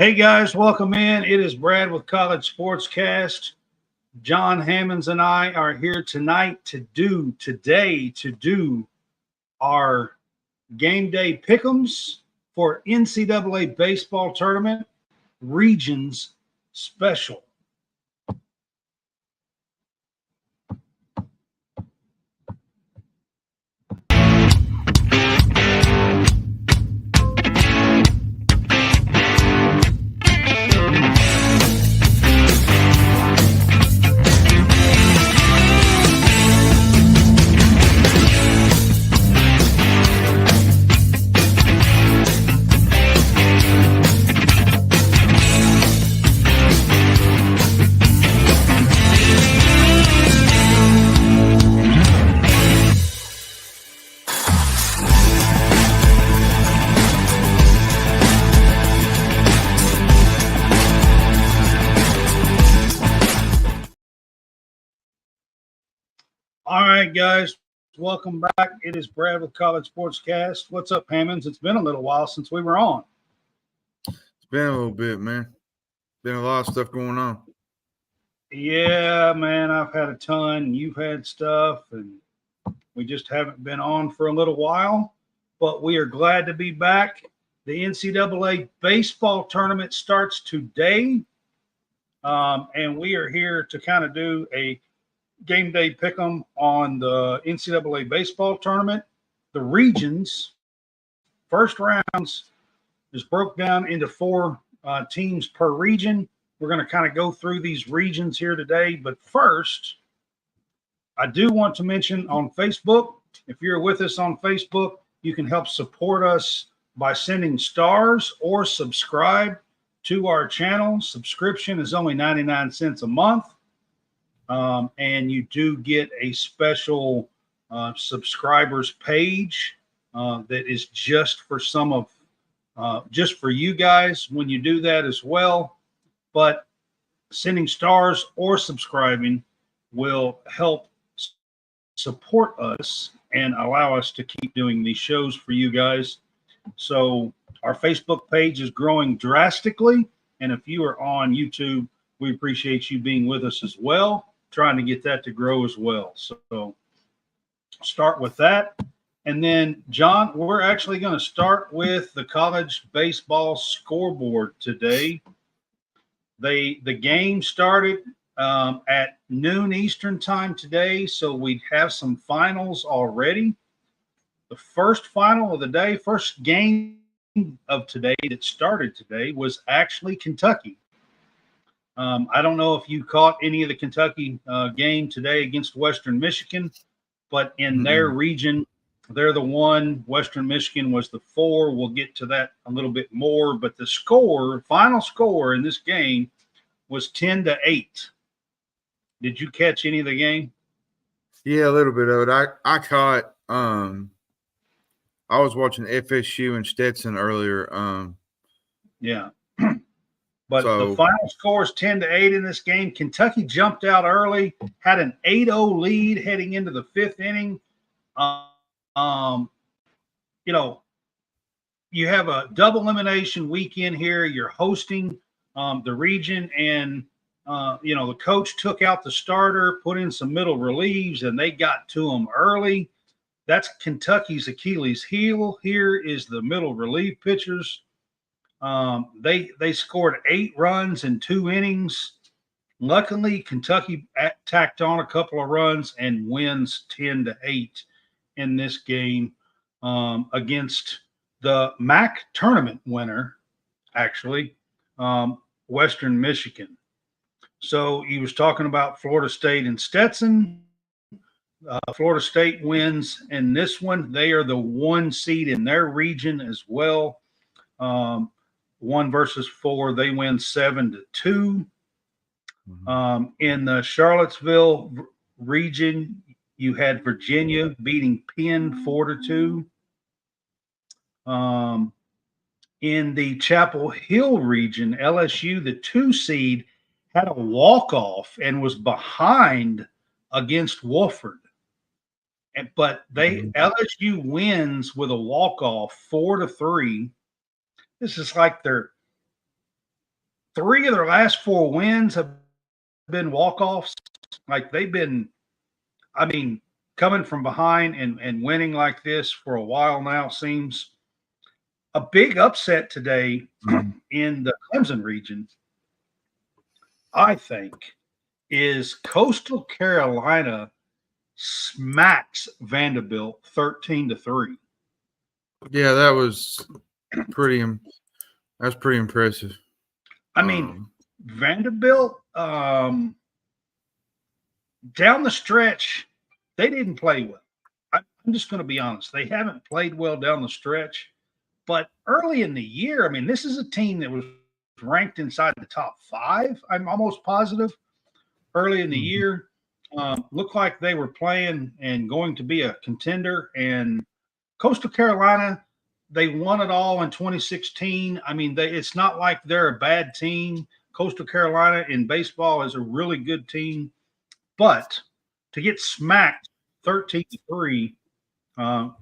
Hey guys, welcome in. It is Brad with College SportsCast. John Hammonds and I are here tonight to do our game day pick'ems for NCAA baseball tournament regions special. All right, guys, welcome back. It is Brad with College SportsCast. What's up, Hammonds? It's been a little while since we were on. It's been a little bit, man. Been a lot of stuff going on. Yeah, man, I've had a ton, and you've had stuff, and we just haven't been on for a little while, but we are glad to be back. The NCAA baseball tournament starts today, and we are here to kind of do a game day pick'em on the NCAA baseball tournament. The regions, first rounds is broke down into four teams per region. We're going to kind of go through these regions here today. But first, I do want to mention on Facebook, if you're with us on Facebook, you can help support us by sending stars or subscribe to our channel. Subscription is only 99 cents a month. And you do get a special subscribers page that is just for just for you guys when you do that as well. But sending stars or subscribing will help support us and allow us to keep doing these shows for you guys. So our Facebook page is growing drastically. And if you are on YouTube, we appreciate you being with us as well, trying to get that to grow as well. So start with that. And then, John, we're actually going to start with the college baseball scoreboard today. The game started at noon Eastern time today, so we have some finals already. The first final of the day, first game of today that started today was actually Kentucky. I don't know if you caught any of the Kentucky game today against Western Michigan, but in their region, they're the one. Western Michigan was the 4. We'll get to that a little bit more, but the final score in this game was 10-8. Did you catch any of the game? Yeah, a little bit of it. I caught. I was watching FSU and Stetson earlier. Yeah. But the final score is 10-8 in this game. Kentucky jumped out early, had an 8-0 lead heading into the 5th inning. You have a double elimination weekend here. You're hosting the region, and the coach took out the starter, put in some middle relieves, and they got to them early. That's Kentucky's Achilles heel. Here is the middle relief pitchers. They scored 8 runs in 2 innings. Luckily, Kentucky tacked on a couple of runs and wins 10-8 in this game against the MAC tournament winner, actually, Western Michigan. So he was talking about Florida State and Stetson. Florida State wins in this one. They are the 1 seed in their region as well. 1 versus 4, they win 7-2. In the Charlottesville region, you had Virginia beating Penn 4-2. In the Chapel Hill region, LSU, the 2 seed, had a walk-off and was behind against Wofford. But LSU wins with a walk-off 4-3. This is like their 3 of their last 4 wins have been walk-offs. Like they've been, I mean, coming from behind and winning like this for a while now seems a big upset today in the Clemson region, I think, is Coastal Carolina smacks Vanderbilt 13-3. Yeah, that was pretty. That's pretty impressive. I mean, Vanderbilt down the stretch, they didn't play well. I'm just going to be honest; they haven't played well down the stretch. But early in the year, I mean, this is a team that was ranked inside the top 5. I'm almost positive. Early in the year, looked like they were playing and going to be a contender. And Coastal Carolina, they won it all in 2016. I mean, it's not like they're a bad team. Coastal Carolina in baseball is a really good team. But to get smacked 13-3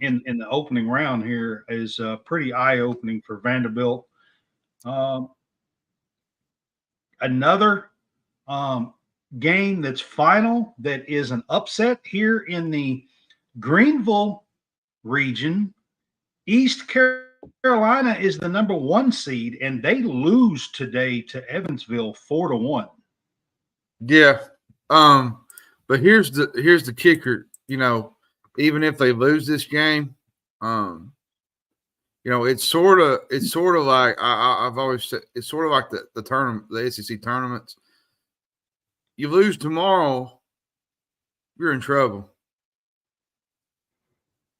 in the opening round here is pretty eye-opening for Vanderbilt. Another game that's final that is an upset here in the Greenville region. East Carolina is the number 1 seed, and they lose today to Evansville 4-1. Yeah, but here's the kicker. Even if they lose this game, it's sort of like I've always said, it's sort of like the tournament, the SEC tournaments. You lose tomorrow, you're in trouble.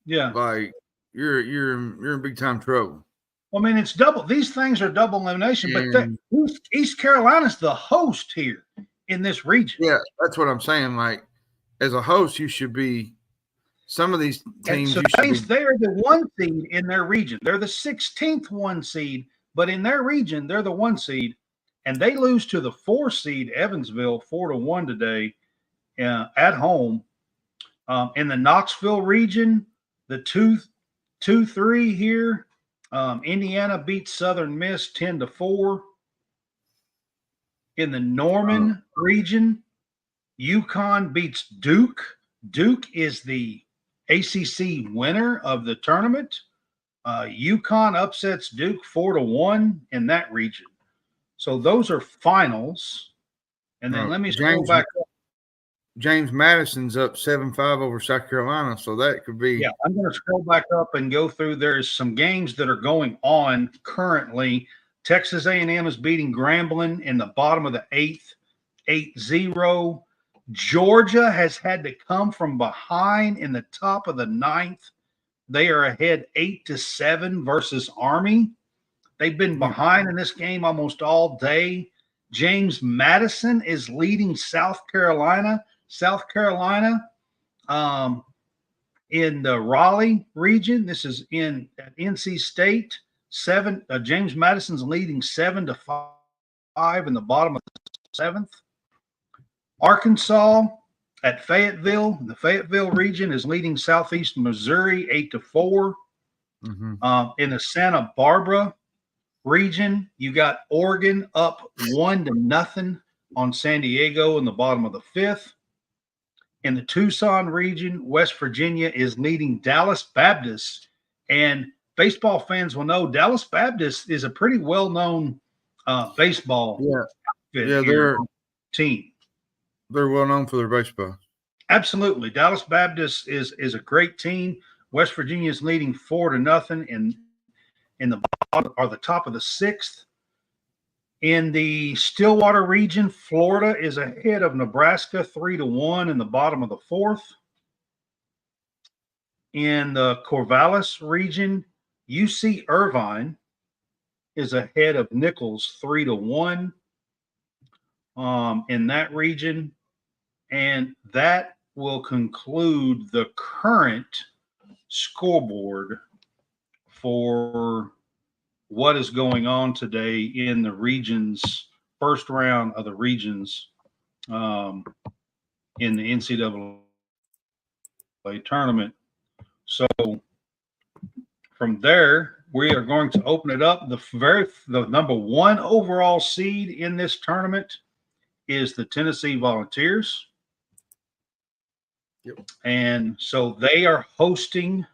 Yeah, like you're in big time trouble. Well, I mean, it's double. These things are double elimination, but East Carolina's the host here in this region. Yeah, that's what I'm saying. Like, as a host, you should be. Some of these teams, so they're the 1 seed in their region. They're the 16th 1 seed, but in their region, they're the 1 seed, and they lose to the 4 seed Evansville 4-1 today at home. In the Knoxville region, the 2-3 here. Indiana beats Southern Miss 10-4. In the Norman region, UConn beats Duke. Duke is the ACC winner of the tournament. UConn upsets Duke 4-1 in that region. So those are finals. And then let me scroll back up. James Madison's up 7-5 over South Carolina, so that could be. Yeah, I'm going to scroll back up and go through. There's some games that are going on currently. Texas A&M is beating Grambling in the bottom of the 8th, 8-0. Georgia has had to come from behind in the top of the 9th. They are ahead 8-7 versus Army. They've been behind in this game almost all day. James Madison is leading South Carolina. South Carolina in the Raleigh region. This is at NC State. James Madison's leading 7-5 in the bottom of the 7th. Arkansas at Fayetteville, the Fayetteville region, is leading Southeast Missouri 8-4. In the Santa Barbara region, you got Oregon up 1-0 on San Diego in the bottom of the 5th. In the Tucson region, West Virginia is leading Dallas Baptist, and baseball fans will know Dallas Baptist is a pretty well-known baseball team. They're well known for their baseball. Absolutely. Dallas Baptist is a great team. West Virginia is leading 4-0 in the bottom or the top of the 6th. In the Stillwater region, Florida is ahead of Nebraska 3-1 in the bottom of the 4th. In the Corvallis region, UC Irvine is ahead of Nichols 3-1 in that region. And that will conclude the current scoreboard for what is going on today in the regions, first round of the regions in the NCAA tournament. So from there, we are going to open it up. The number one overall seed in this tournament is the Tennessee Volunteers. Yep. And so they are hosting.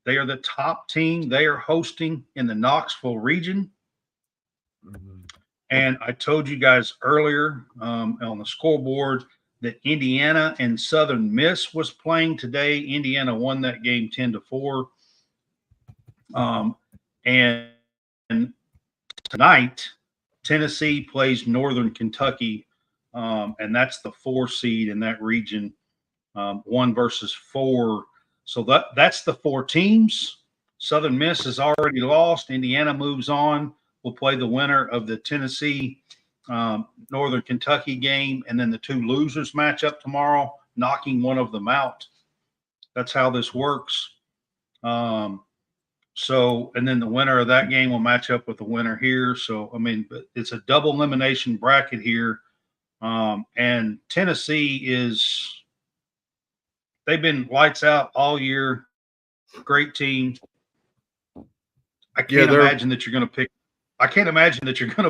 They are the top team. They are hosting in the Knoxville region. Mm-hmm. And I told you guys earlier on the scoreboard that Indiana and Southern Miss was playing today. Indiana won that game 10-4. And tonight, Tennessee plays Northern Kentucky, and that's the 4 seed in that region, 1 versus 4. So that's the 4 teams. Southern Miss has already lost. Indiana moves on. We'll play the winner of the Tennessee Northern Kentucky game, and then the 2 losers match up tomorrow, knocking one of them out. That's how this works. So, and then the winner of that game will match up with the winner here. So, I mean, it's a double elimination bracket here. And Tennessee they've been lights out all year. Great team. I can't imagine that you're going to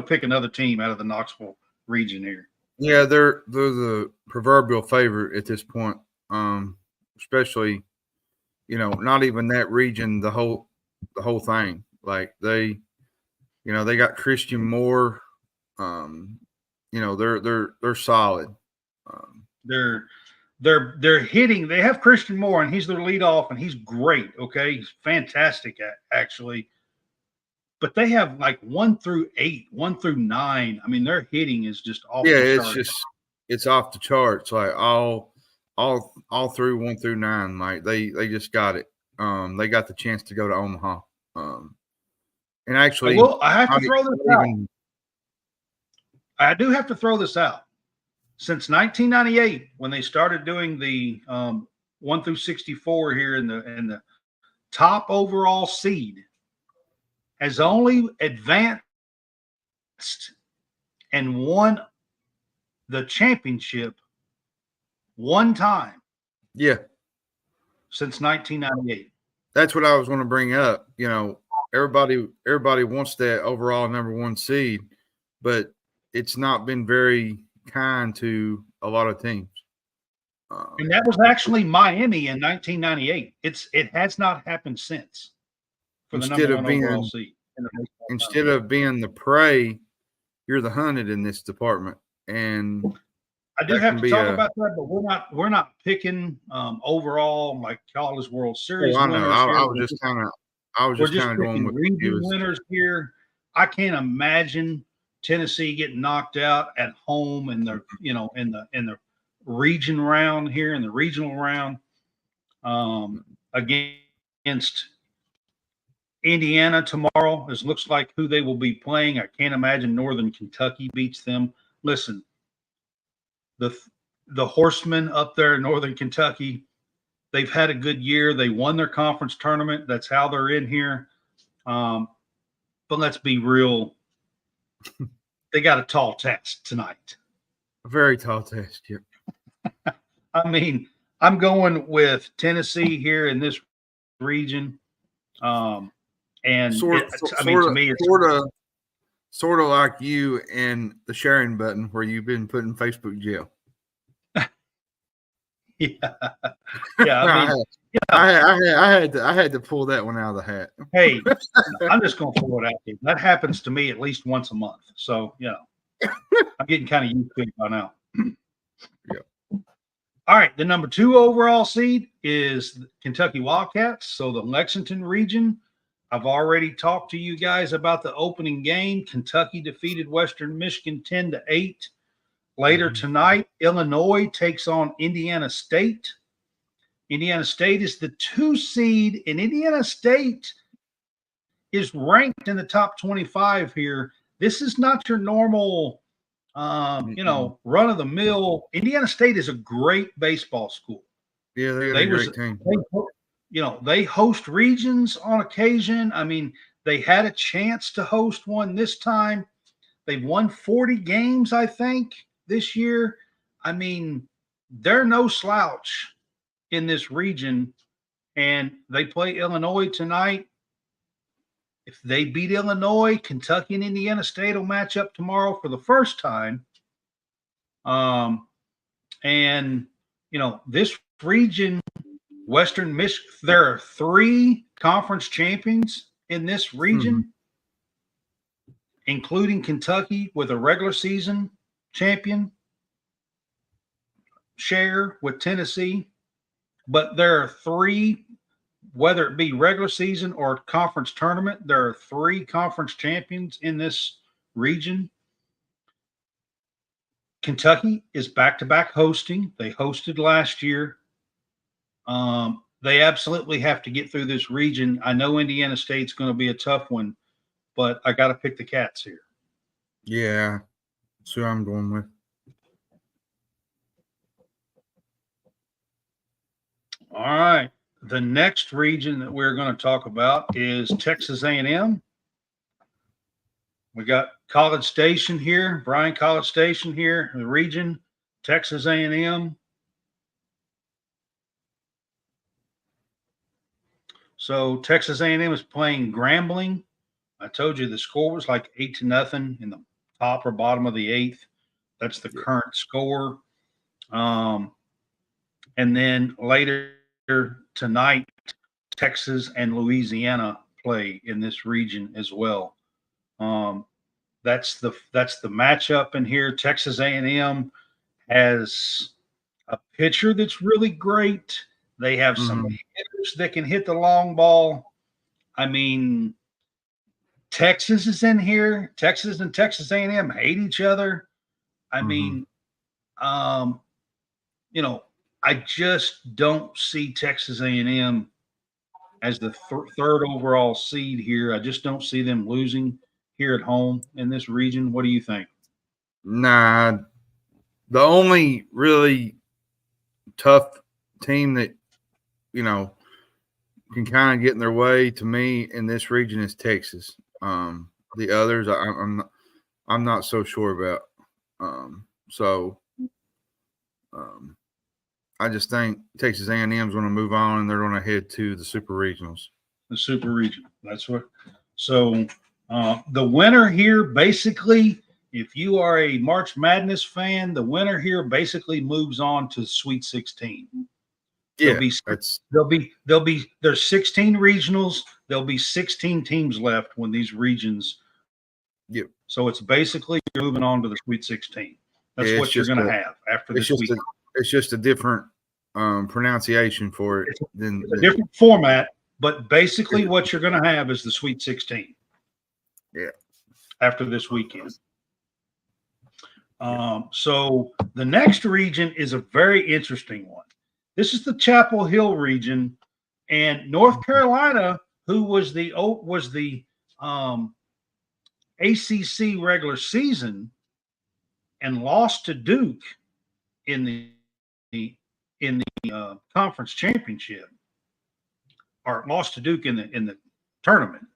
pick another team out of the Knoxville region here. Yeah, they're the proverbial favorite at this point. Especially, not even that region, the whole thing. Like they got Christian Moore. They're solid. They're hitting. They have Christian Moore, and he's their leadoff, and he's great. Okay, he's fantastic actually. But they have like 1 through 8, 1 through 9. I mean, their hitting is just off. Yeah, the charts. it's off the charts. Like all through 1 through 9. Like they just got it. They got the chance to go to Omaha. And actually, I have to throw this out. I do have to throw this out. Since 1998, when they started doing the 1 through 64 here in the top overall seed has only advanced and won the championship 1 time. Yeah. Since 1998. That's what I was going to bring up. Everybody wants that overall number 1 seed, but it's not been very kind to a lot of teams. And that was actually Miami in 1998. It has not happened since. For the number 1 overall seed. Instead of being the prey, you're the hunted in this department. And I do have to talk about that, but we're not picking overall like College World Series. I know. I was just kind of going with region winners here. I can't imagine Tennessee getting knocked out at home in the in the region round here, in the regional round, against Indiana tomorrow. This looks like who they will be playing. I can't imagine Northern Kentucky beats them. Listen, the Horsemen up there in Northern Kentucky, they've had a good year. They won their conference tournament. That's how they're in here. But let's be real. They got a tall test tonight. A very tall test, yeah. I mean, I'm going with Tennessee here in this region. And to me, it's sort of like you and the sharing button where you've been put in Facebook jail. Yeah. I had to pull that one out of the hat. Hey, I'm just going to throw it out there. That happens to me at least once a month. So, I'm getting kind of used to it by now. Yeah. All right. The number 2 overall seed is the Kentucky Wildcats. So the Lexington region. I've already talked to you guys about the opening game. Kentucky defeated Western Michigan 10-8. Later tonight, Illinois takes on Indiana State. Indiana State is the 2 seed, and Indiana State is ranked in the top 25 here. This is not your normal, run of the mill. Indiana State is a great baseball school. Yeah, they're a great team. They host regions on occasion. I mean, they had a chance to host one this time. They've won 40 games, I think, this year. I mean, they're no slouch in this region, and they play Illinois tonight. If they beat Illinois, Kentucky and Indiana State will match up tomorrow for the first time. And, this region, Western Michigan, there are 3 conference champions in this region, including Kentucky with a regular season champion share with Tennessee. But there are 3, whether it be regular season or conference tournament, there are 3 conference champions in this region. Kentucky is back-to-back hosting. They hosted last year. They absolutely have to get through this region. I know Indiana State's going to be a tough one, but I got to pick the Cats here. Yeah, that's who I'm going with. All right. The next region that we're going to talk about is Texas A&M. We got College Station here, Bryan College Station here, the region, Texas A&M. So Texas A&M is playing Grambling. I told you the score was like 8-0 in the top or bottom of the 8th. That's the current score. And then later tonight, Texas and Louisiana play in this region as well. That's the matchup in here. Texas A&M has a pitcher that's really great. They have some hitters that can hit the long ball. I mean, Texas is in here. Texas and Texas A&M hate each other. I mean, I just don't see Texas A&M as the third overall seed here. I just don't see them losing here at home in this region. What do you think? Nah, the only really tough team that, can kind of get in their way to me in this region is Texas. The others, I'm not so sure about. I just think Texas A&M is going to move on and they're going to head to the Super Regionals. The Super Region. That's what. So the winner here, basically, if you are a March Madness fan, the winner here basically moves on to Sweet 16. Yeah, there's 16 regionals. There'll be 16 teams left when these regions. Yep. So it's basically you're moving on to the Sweet 16. That's what you're going to have after this week. It's just a different pronunciation for it. It's a different format, but basically what you're going to have is the Sweet 16. Yeah. After this weekend. So the next region is a very interesting one. This is the Chapel Hill region, and North Carolina, who was the ACC regular season and lost to Duke in the conference championship, or lost to Duke in the tournament.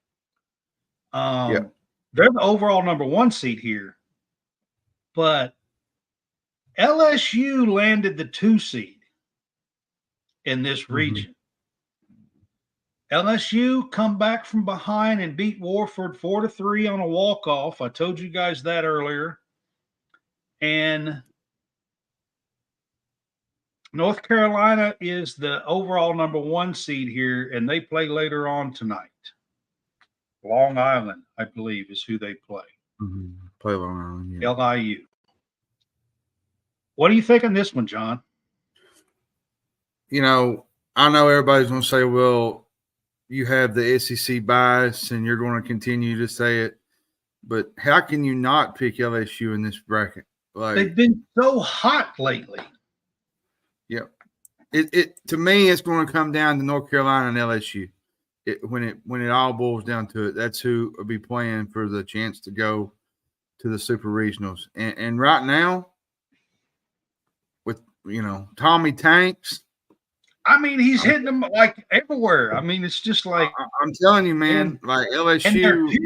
They're the overall number 1 seed here, but LSU landed the 2 seed in this region. LSU come back from behind and beat Warford 4-3 on a walk-off. I told you guys that earlier. And North Carolina is the overall number 1 seed here, and they play later on tonight. Long Island, I believe, is who they play. Play Long Island, yeah. LIU. What do you think on this one, John? I know everybody's going to say, well, you have the SEC bias and you're going to continue to say it, but how can you not pick LSU in this bracket? They've been so hot lately. Yep. It to me, it's going to come down to North Carolina and LSU. When it all boils down to it, that's who will be playing for the chance to go to the Super Regionals. And right now, with Tommy Tanks, I mean, he's hitting them like everywhere. I mean, it's just like I'm telling you, man. Like LSU.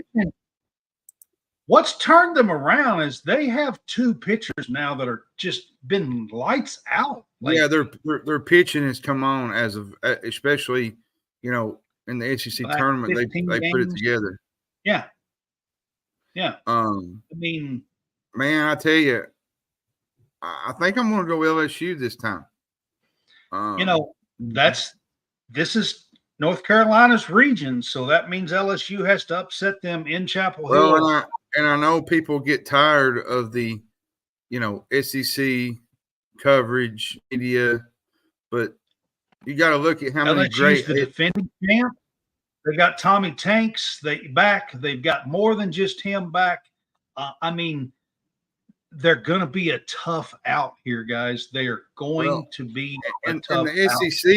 What's turned them around is they have 2 pitchers now that are just been lights out. Yeah, their pitching has come on especially in the SEC tournament. They put it together. Yeah. Yeah. I Man, I tell you, I think I'm going to go LSU this time. This is North Carolina's region, so that means LSU has to upset them in Chapel Hill. Well, and I know people get tired of the, SEC coverage media, but you got to look at how many LSU's the defending champ. They got Tommy Tanks back. They've got more than just him back. They're going to be a tough out here, guys. They are going to be and the SEC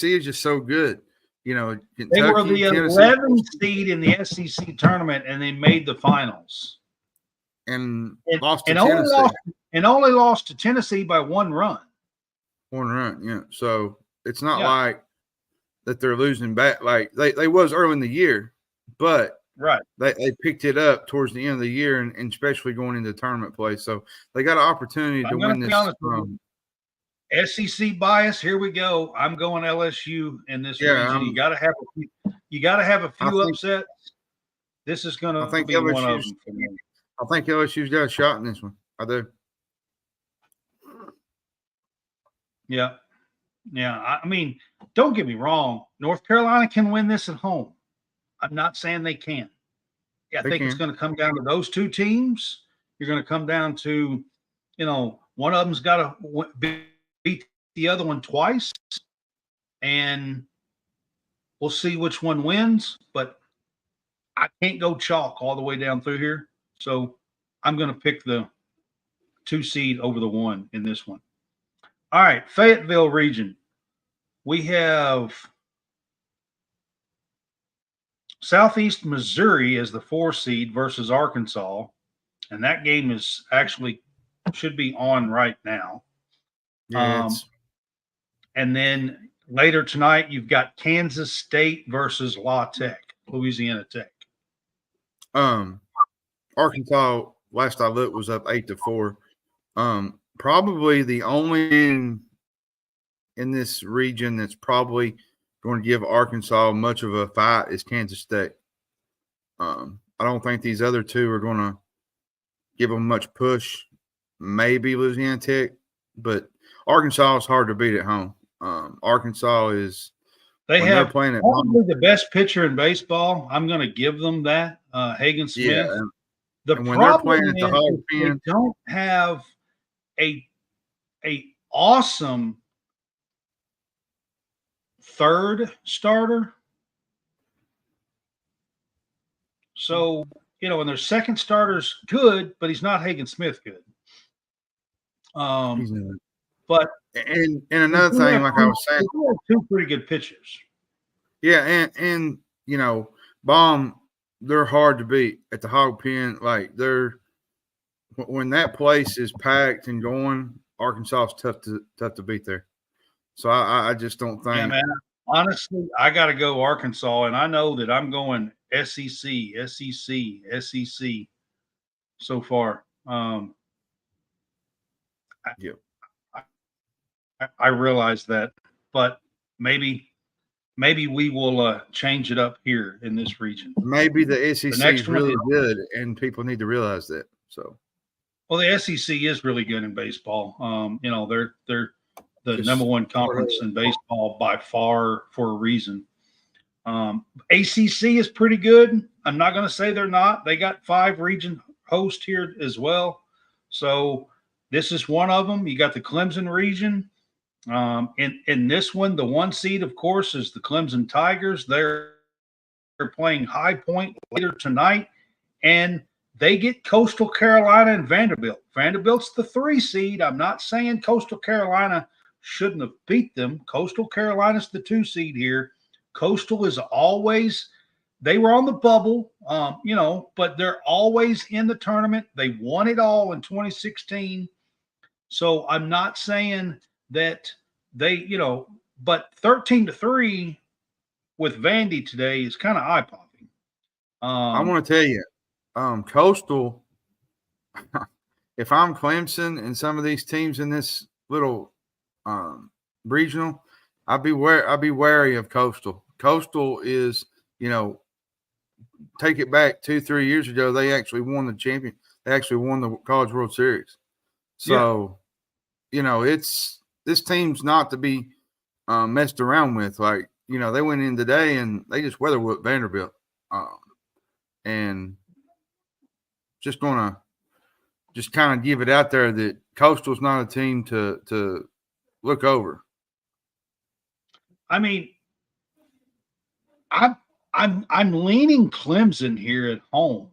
is just so good. Kentucky, they were the 11th seed in the SEC tournament, and they made the finals. And lost to Tennessee. Only lost to Tennessee by one run. One run, yeah. So it's not like that they're losing back. Like they was early in the year, but they picked it up towards the end of the year, and especially going into tournament play. So they got an opportunity to win this. SEC bias. Here we go. I'm going LSU in this region. You got to have a few upsets. This is going to be one of them for me. I think LSU's got a shot in this one. I do. Yeah. I mean, don't get me wrong. North Carolina can win this at home. I'm not saying they can. I think it's going to come down to those two teams. You're going to come down to, one of them's got to beat the other one twice, and we'll see which one wins. But I can't go chalk all the way down through here. So I'm going to pick the 2 seed over the 1 in this one. All right, Fayetteville region. We have Southeast Missouri as the 4 seed versus Arkansas. And that game is should be on right now. And then later tonight, you've got Kansas State versus Louisiana Tech. Arkansas, last I looked, was up 8-4. Probably the only team in this region that's probably going to give Arkansas much of a fight is Kansas State. I don't think these other two are going to give them much push. Maybe Louisiana Tech, but Arkansas is hard to beat at home. Arkansas is they're playing at probably home, the best pitcher in baseball. I'm going to give them that, Hagen Smith. Yeah, the problem is they don't have a awesome third starter. So, and their second starter's good, but he's not Hagen Smith good. But and another thing, like I was saying, 2 pretty good pitchers. Yeah, and Baum, they're hard to beat at the Hog Pen. Like when that place is packed and going, Arkansas is tough to beat there. So I just don't think. Yeah, man. Honestly, I got to go Arkansas, and I know that I'm going SEC so far. I realize that, but maybe we will change it up here in this region. Maybe the SEC is really good, and people need to realize that. So, well, the SEC is really good in baseball. They're the number 1 conference in baseball by far for a reason. ACC is pretty good. I'm not going to say they're not. They got 5 region hosts here as well. So this is one of them. You got the Clemson region. In this one, the 1 seed, of course, is the Clemson Tigers. They're playing High Point later tonight, and they get Coastal Carolina and Vanderbilt. Vanderbilt's the 3 seed. I'm not saying Coastal Carolina shouldn't have beat them. Coastal Carolina's the 2 seed here. Coastal is always – they were on the bubble, but they're always in the tournament. They won it all in 2016. So I'm not saying that they, but 13-3 with Vandy today is kind of eye-popping. I want to tell you, Coastal, if I'm Clemson and some of these teams in this little regional, I'd be wary of Coastal. Coastal is, take it back 2-3 years ago, they actually won the champion. They actually won the College World Series. So, this team's not to be messed around with. Like, they went in today and they just weather whooped Vanderbilt. And just gonna just kind of give it out there that Coastal's not a team to look over. I mean, I'm leaning Clemson here at home.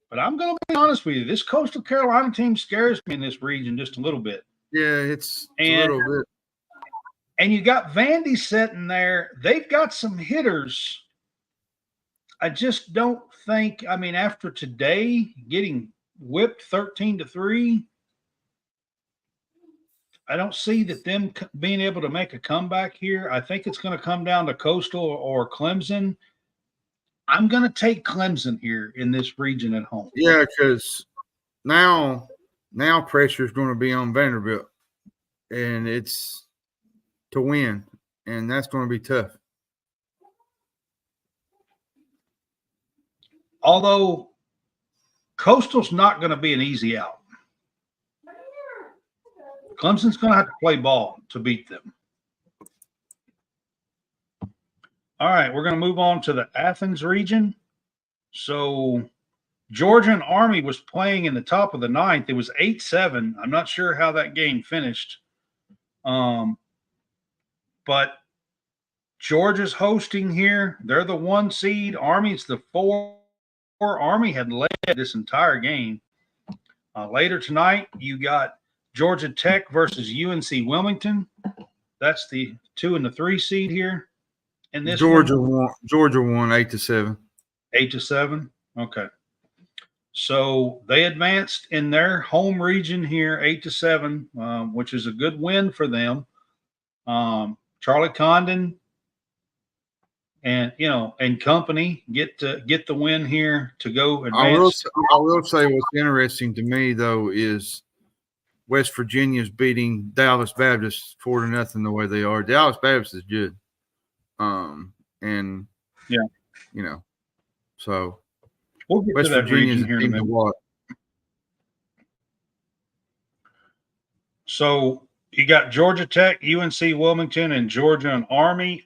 But I'm going to be honest with you. This Coastal Carolina team scares me in this region just a little bit. Yeah, it's a little bit. And you got Vandy sitting there. They've got some hitters. I just don't think, after today getting whipped 13-3, I don't see that them being able to make a comeback here. I think it's going to come down to Coastal or Clemson. I'm going to take Clemson here in this region at home. Yeah, because now pressure is going to be on Vanderbilt, and it's to win, and that's going to be tough. Although Coastal's not going to be an easy out. Clemson's going to have to play ball to beat them. All right, we're going to move on to the Athens region. So Georgia and Army was playing in the top of the ninth. It was 8-7. I'm not sure how that game finished. But Georgia's hosting here. They're the 1 seed. Army's the 4. Army had led this entire game. Later tonight, you got Georgia Tech versus UNC Wilmington. That's the 2 and the 3 seed here. And this Georgia won 8-7. 8-7. Okay. So they advanced in their home region here, 8-7, which is a good win for them. Charlie Condon and company get the win here to go advance. I will say what's interesting to me though is West Virginia's beating Dallas Baptist 4-0 the way they are. Dallas Baptist is good. So we'll get West to that Virginia's region here in a minute. What? So you got Georgia Tech, UNC Wilmington, and Georgia and Army.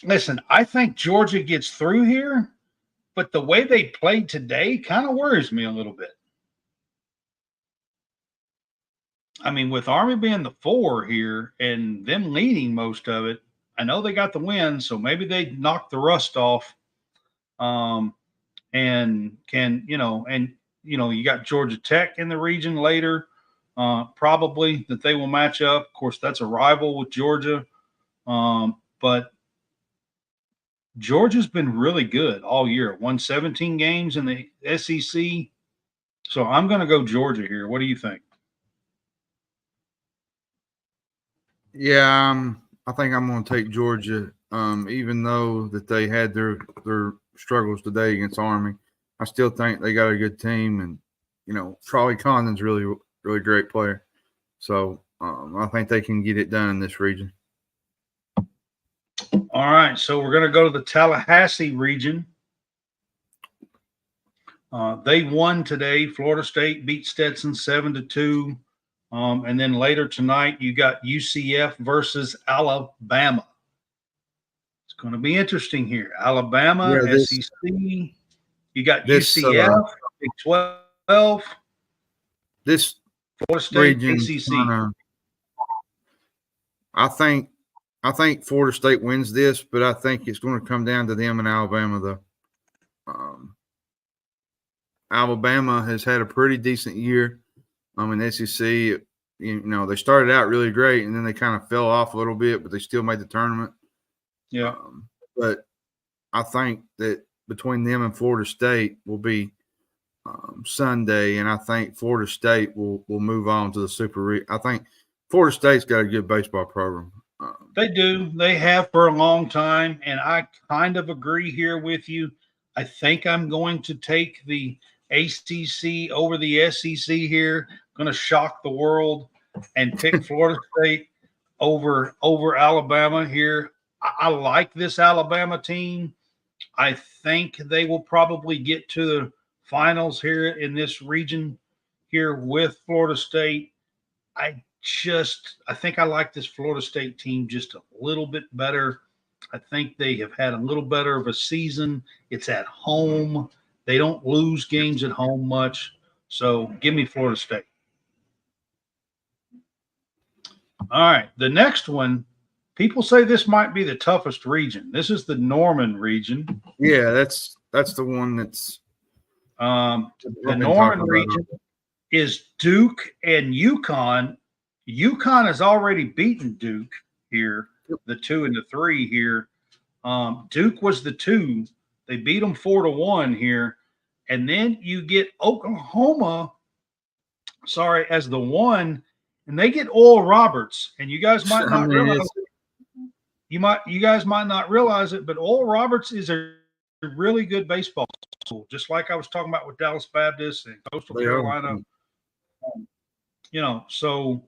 Listen, I think Georgia gets through here, but the way they played today kind of worries me a little bit. With Army being the 4 here and them leading most of it, I know they got the win, so maybe they knocked the rust off. And you got Georgia Tech in the region later, probably that they will match up. Of course, that's a rival with Georgia. But Georgia's been really good all year. Won 17 games in the SEC. So I'm going to go Georgia here. What do you think? Yeah, I think I'm going to take Georgia, even though that they had their struggles today against Army. I still think they got a good team, and Charlie Condon's really, really great player. So I think they can get it done in this region. All right, so we're going to go to the Tallahassee region. They won today. Florida State beat Stetson 7-2. And then later tonight, you got UCF versus Alabama. It's going to be interesting here. Alabama, SEC. You got UCF, Big 12. This Florida State, ACC. I think Florida State wins this, but I think it's going to come down to them and Alabama, though. Alabama has had a pretty decent year. In SEC, they started out really great, and then they kind of fell off a little bit, but they still made the tournament. Yeah. But I think that between them and Florida State will be Sunday, and I think Florida State will move on to the Super. I think Florida State's got a good baseball program. They do. They have for a long time, and I kind of agree here with you. I think I'm going to take the ACC over the SEC here. Going to shock the world and pick Florida State over Alabama here. I like this Alabama team. I think they will probably get to the finals here in this region here with Florida State. I think I like this Florida State team just a little bit better. I think they have had a little better of a season. It's at home. They don't lose games at home much. So give me Florida State. All right. The next one, people say this might be the toughest region. This is the Norman region. Yeah, that's the one that's the Norman region is Duke and UConn. UConn has already beaten Duke here, the 2 and the 3 here. Duke was the 2. They beat them 4-1 here. And then you get Oklahoma, as the 1, and they get Oral Roberts. And you guys might not realize it. You guys might not realize it, but Oral Roberts is a really good baseball school, just like I was talking about with Dallas Baptist and Coastal Carolina. So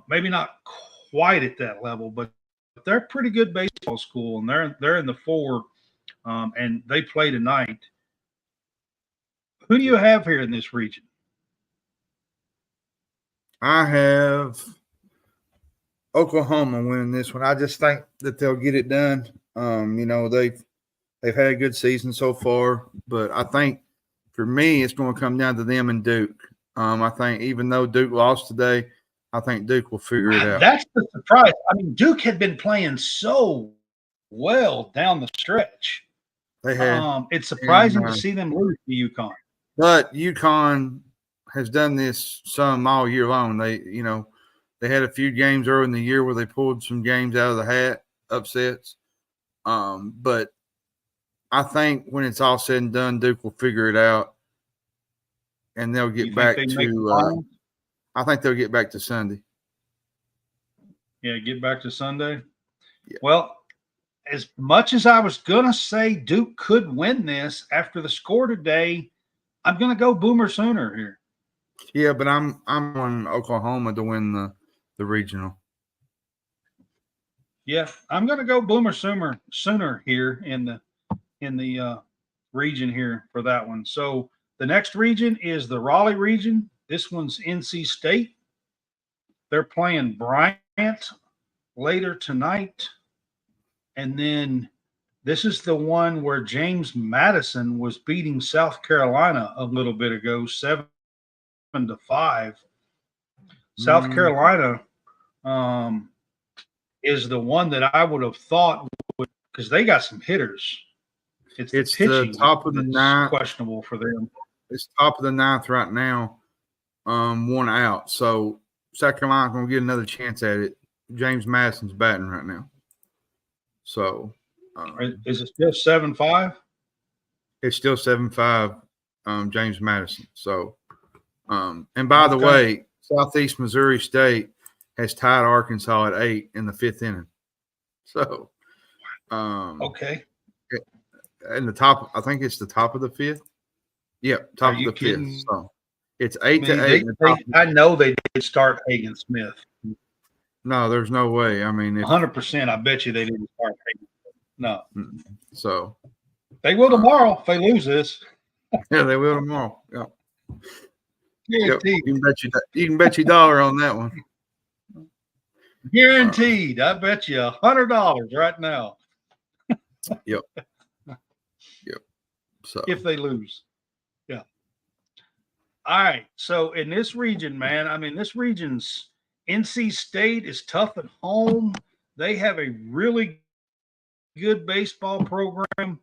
maybe not quite at that level, but they're a pretty good baseball school, and they're in the 4, and they play tonight. Who do you have here in this region? I have Oklahoma winning this one. I just think that they'll get it done. They've had a good season so far, but I think for me, it's going to come down to them and Duke. I think even though Duke lost today, I think Duke will figure it out. That's the surprise. I mean, Duke had been playing so well down the stretch. They had. It's surprising to see them lose to UConn. But UConn has done this some all year long. They had a few games early in the year where they pulled some games out of the hat, upsets. But I think when it's all said and done, Duke will figure it out, and they'll get back to. I think they'll get back to Sunday. Yeah, get back to Sunday. Yeah. Well, as much as I was gonna say Duke could win this after the score today, I'm gonna go Boomer Sooner here. Yeah, but I'm on Oklahoma to win the regional. Yeah, I'm gonna go Boomer Sooner here in the region here for that one. So the next region is the Raleigh region. This one's NC State. They're playing Bryant later tonight. And then this is the one where James Madison was beating South Carolina a little bit ago, 7-5. South Carolina is the one that I would have thought would, because they got some hitters. It's the top of the 9th. Questionable for them. It's top of the 9th right now. 1 out. So South Carolina's going to get another chance at it. James Madison's batting right now. So is it still 7-5? It's still 7-5, James Madison. So and by the way, Southeast Missouri State has tied Arkansas at 8 in the 5th inning. So okay. In the top, I think it's the top of the 5th. Yep, top of the 5th. So it's 8-8. I know they did start Hagen Smith. No, there's no way. I mean, 100%. I bet you they didn't start Hagen Smith. No. So they will tomorrow if they lose this. Yeah, they will tomorrow. Yeah. Guaranteed. Yep. You can bet your dollar on that one. Guaranteed. I bet you $100 right now. Yep. So if they lose. Yeah. All right. So in this region, man, I mean, this region's NC State is tough at home. They have a really good baseball program.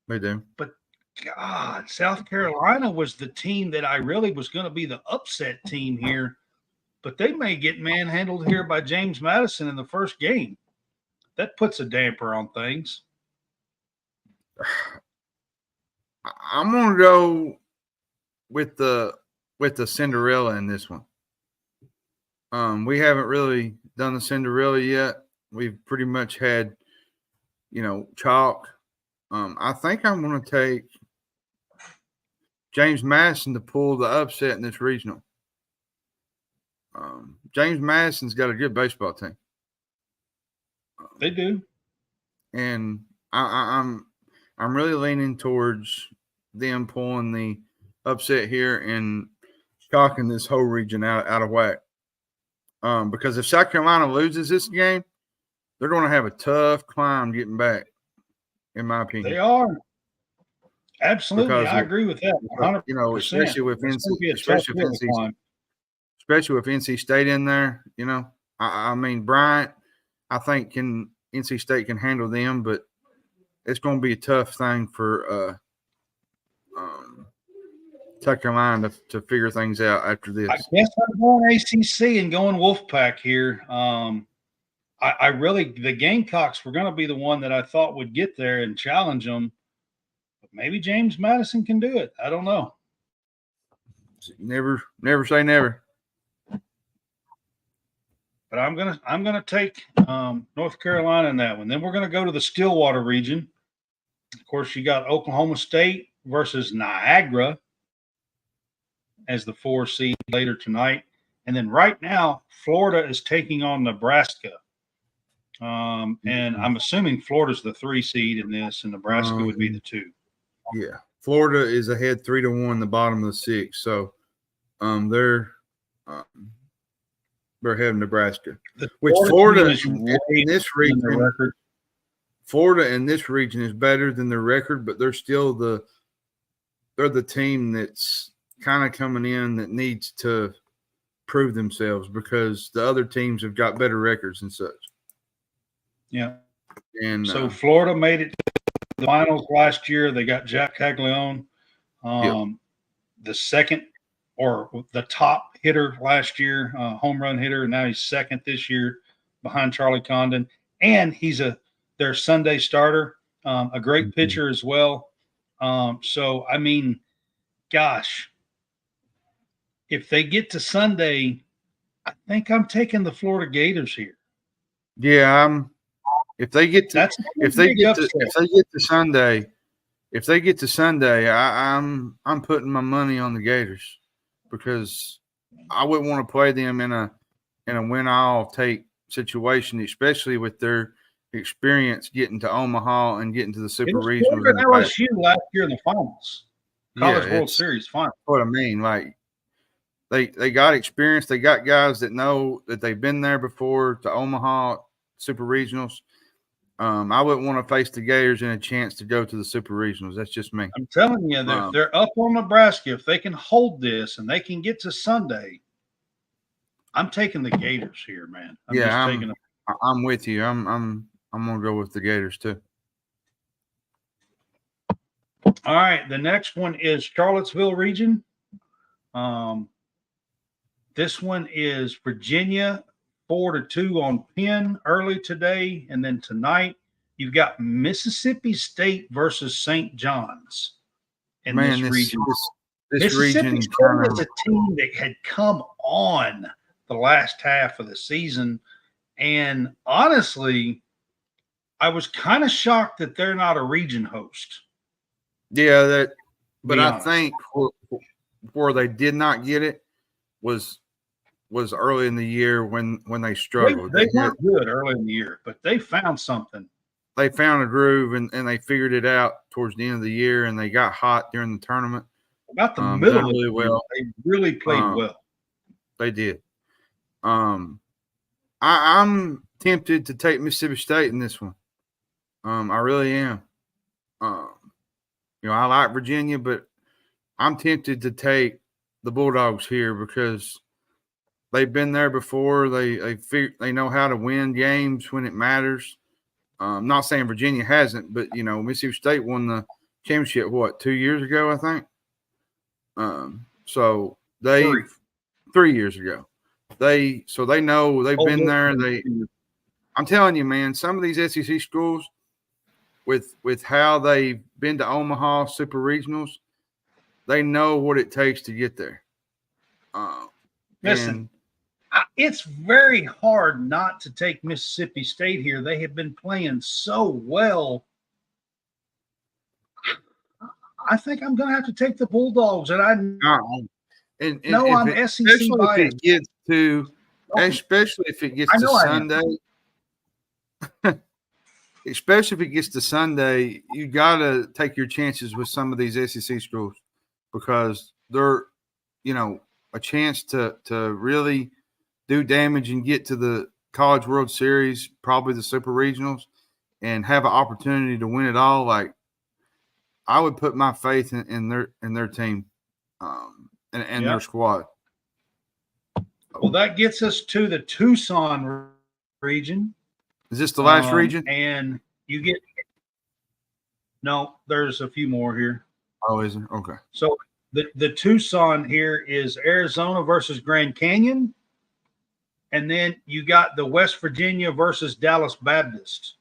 They do. But God, South Carolina was the team that I really was going to be the upset team here. But they may get manhandled here by James Madison in the first game. That puts a damper on things. I'm gonna go with the Cinderella in this one. We haven't really done the Cinderella yet. We've pretty much had, chalk. I think I'm gonna take James Madison to pull the upset in this regional. James Madison's got a good baseball team. They do. and I'm really leaning towards them pulling the upset here and shocking this whole region out of whack. Because if South Carolina loses this game, they're going to have a tough climb getting back, in my opinion. They are. Absolutely. Because I agree with that. 100%. You know, especially with NC State in there, you know. I mean, Bryant, I think NC State can handle them, but it's going to be a tough thing for South Carolina to figure things out after this. I guess I'm going ACC and going Wolfpack here. I really, the Gamecocks were going to be the one that I thought would get there and challenge them. But maybe James Madison can do it. I don't know. Never say never. But I'm gonna take North Carolina in that one. Then we're gonna go to the Stillwater region. Of course, you got Oklahoma State versus Niagara as the 4 seed later tonight. And then right now, Florida is taking on Nebraska. And I'm assuming Florida's the 3 seed in this, and Nebraska would be the 2. Yeah. Florida is ahead 3-1, the bottom of the 6. So they're ahead of Nebraska. Which Florida in this region, Florida in this region is better than their record, but they're still they're the team that's kind of coming in that needs to prove themselves because the other teams have got better records and such. Yeah. And so Florida made it to the finals last year. They got Jack Caglione, the second or the top hitter last year, home run hitter. And now he's second this year behind Charlie Condon. And he's their Sunday starter, a great pitcher as well. So, I mean, gosh, if they get to Sunday, I think I'm taking the Florida Gators here. Yeah, if they get to Sunday, I'm putting my money on the Gators because I wouldn't want to play them in a win all take situation, especially with their experience getting to Omaha and getting to the Super Regionals. LSU last year in the finals, College World Series finals. What I mean, like they got experience. They got guys that know that they've been there before to Omaha Super Regionals. I wouldn't want to face the Gators in a chance to go to the Super Regionals. That's just me. I'm telling you, they're up on Nebraska. If they can hold this and they can get to Sunday, I'm taking the Gators here, man. I'm with you. I'm gonna go with the Gators too. All right, the next one is Charlottesville region. This one is Virginia 4-2 on Penn early today, and then tonight you've got Mississippi State versus St. John's in this region. Mississippi State is a team that had come on the last half of the season, and honestly, I was kind of shocked that they're not a region host. Yeah, I think where they did not get it was early in the year when they struggled. They weren't good early in the year, but they found something. They found a groove and they figured it out towards the end of the year, and they got hot during the tournament. About the middle really well. They really played well. They did. I'm tempted to take Mississippi State in this one. I really am. I like Virginia, but I'm tempted to take the Bulldogs here because they've been there before. They know how to win games when it matters. I'm not saying Virginia hasn't, but Mississippi State won the championship 2 years ago, I think. So they 3 years ago. They know they've been there. I'm telling you, man, some of these SEC schools with how they've been to Omaha Super Regionals, they know what it takes to get there. Listen, it's very hard not to take Mississippi State here. They have been playing so well. I think I'm going to have to take the Bulldogs, and I'm SEC biased. Especially if it gets to Sunday. especially if it gets to Sunday, you got to take your chances with some of these SEC schools because they're, a chance to really do damage and get to the College World Series, probably the Super Regionals, and have an opportunity to win it all. Like, I would put my faith in their team and their squad. Well, that gets us to the Tucson region. Is this the last region? And you get – no, there's a few more here. Oh, is it? Okay. So the Tucson here is Arizona versus Grand Canyon. And then you got the West Virginia versus Dallas Baptist.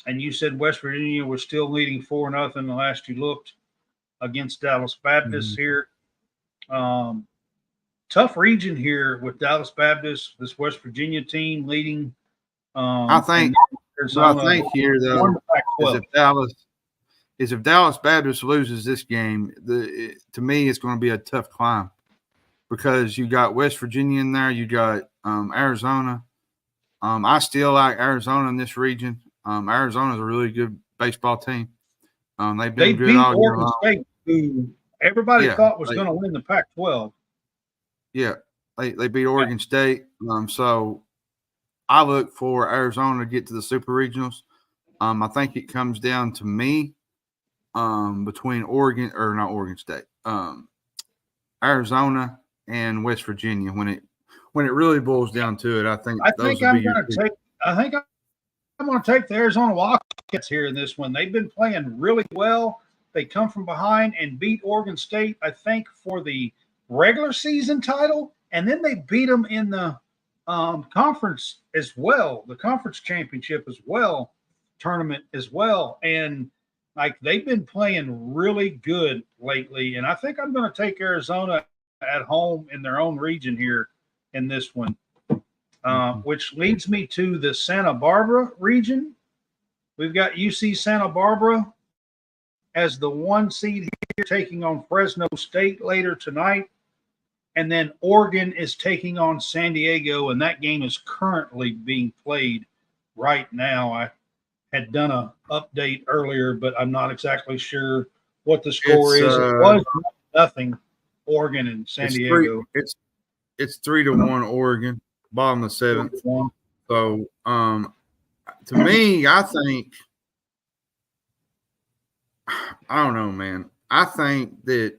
And you said West Virginia was still leading 4-0 the last you looked against Dallas Baptist here. Tough region here with Dallas Baptist, this West Virginia team leading. I think here though is if Dallas Baptist loses this game, to me it's going to be a tough climb because you got West Virginia in there, you got Arizona. I still like Arizona in this region. Arizona's a really good baseball team. They've been good all year long. State, who everybody thought was going to win the Pac-12. Yeah, they beat Oregon State. So I look for Arizona to get to the Super Regionals. I think it comes down to me between Oregon State, Arizona and West Virginia. When it really boils down to it, I think I'm going to take the Arizona Wildcats here in this one. They've been playing really well. They come from behind and beat Oregon State, I think, for the regular season title, and then they beat them in the conference as well, the conference championship as well, tournament as well. And they've been playing really good lately. And I think I'm going to take Arizona at home in their own region here in this one, which leads me to the Santa Barbara region. We've got UC Santa Barbara as the 1 seed here, taking on Fresno State later tonight. And then Oregon is taking on San Diego, and that game is currently being played right now. I had done an update earlier, but I'm not exactly sure what the score is. It was nothing, Oregon and San Diego. It's 3-1 Oregon, bottom of the 7th. So, to me, I think – I don't know, man. I think that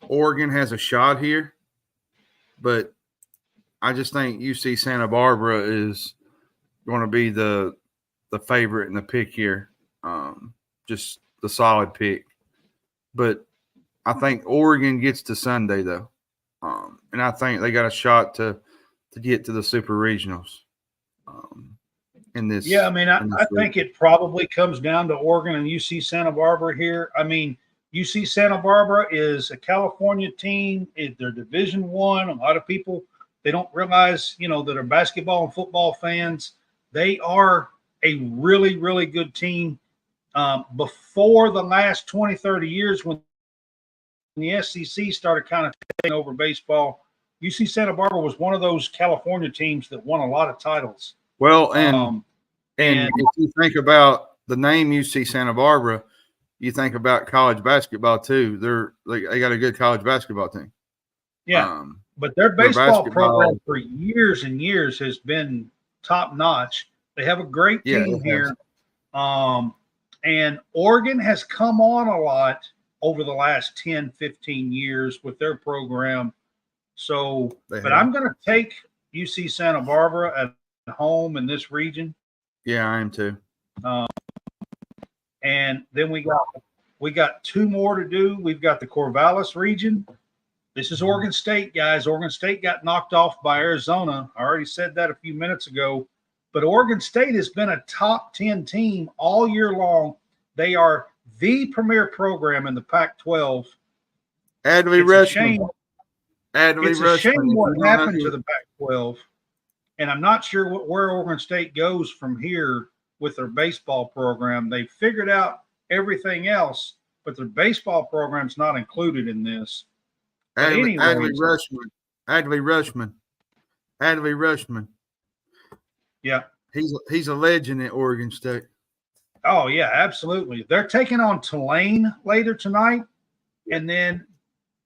Oregon has a shot here. But I just think UC Santa Barbara is going to be the favorite and the pick here, just the solid pick. But I think Oregon gets to Sunday though, and I think they got a shot to get to the Super Regionals. In this, I think it probably comes down to Oregon and UC Santa Barbara here. I mean, UC Santa Barbara is a California team. They're Division I. A lot of people, they don't realize, that are basketball and football fans. They are a really, really good team. Before the last 20, 30 years when the SEC started kind of taking over baseball, UC Santa Barbara was one of those California teams that won a lot of titles. Well, and if you think about the name UC Santa Barbara, you think about college basketball too. They got a good college basketball team. Yeah, but their baseball program for years and years has been top notch. They have a great team here. And Oregon has come on a lot over the last 10, 15 years with their program. So, but I'm going to take UC Santa Barbara at home in this region. Yeah, I am too. And then we got two more to do. We've got the Corvallis region. This is Oregon State, guys. Oregon State got knocked off by Arizona. I already said that a few minutes ago. But Oregon State has been a top 10 team all year long. They are the premier program in the Pac-12. Adley Rushman. It's a shame what happened to the Pac-12. And I'm not sure where Oregon State goes from here with their baseball program. They figured out everything else, but their baseball program's not included in this. Adley Rushman. Yeah. He's a legend at Oregon State. Oh yeah, absolutely. They're taking on Tulane later tonight, and then